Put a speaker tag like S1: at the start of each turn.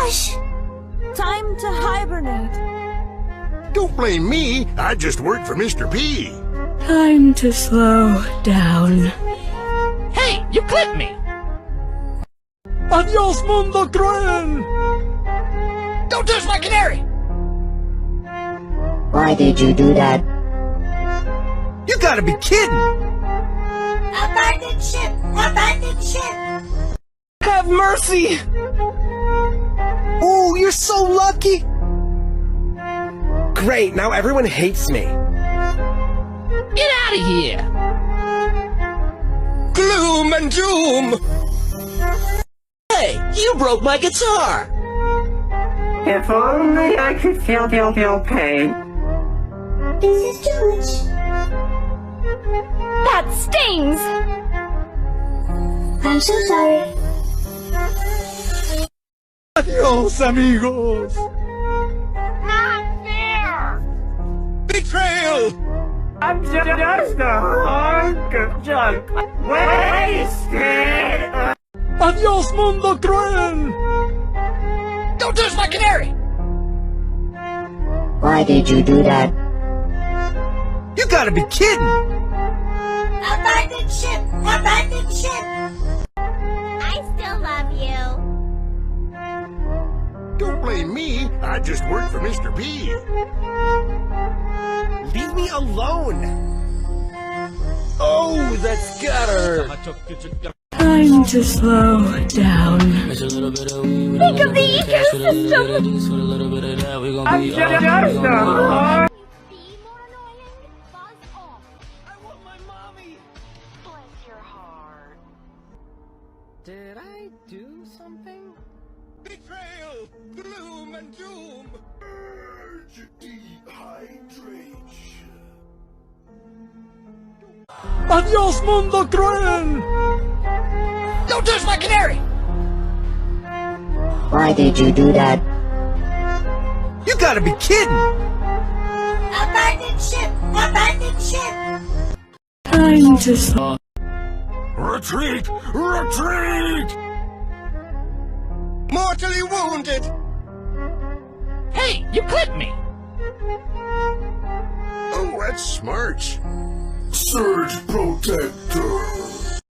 S1: gosh! Time to hibernate.
S2: Don't blame me. I just work for Mr. P.
S3: Time to slow down.
S4: Hey, you clipped me!
S5: Adios, mundo cruel!
S4: Don't touch my canary!
S6: Why did you do that?
S5: You gotta be kidding!
S1: Abandoned ship! Abandoned ship!
S5: Have mercy! Ooh, you're so lucky! Great, now everyone hates me.
S4: Get out of here!
S5: Gloom and doom!
S4: Hey, you broke my guitar!
S6: If only I could feel pain.
S1: This is too much. That stings! I'm so sorry.
S5: Adios, amigos!
S4: Not fair!
S5: Betrayal!
S6: I'm just a hunk of junk. Wasted!
S5: Adios, mundo cruel!
S4: Don't touch my canary!
S6: Why did you do that?
S5: You gotta be kidding!
S1: Abandoned ship! Abandoned ship! I still love you.
S2: Don't blame me. I just work for Mr. P.
S5: Leave me alone! Oh, that's gotta hurt!
S3: Time to slow down.
S1: Think of the ecosystem!
S6: I'm just a hunk.
S5: Did I do something? Betrayal! Gloom and doom!
S2: Urge dehydration.
S5: Adios, mundo cruel!
S4: Don't touch my canary!
S6: Why did you do that?
S5: You gotta be kidding!
S1: Abandoned ship! Abandoned ship!
S3: Time to slow.
S2: Retreat! Retreat!
S5: Mortally wounded!
S4: Hey, you clipped me!
S2: Oh, that's smart.
S7: Surge Protector.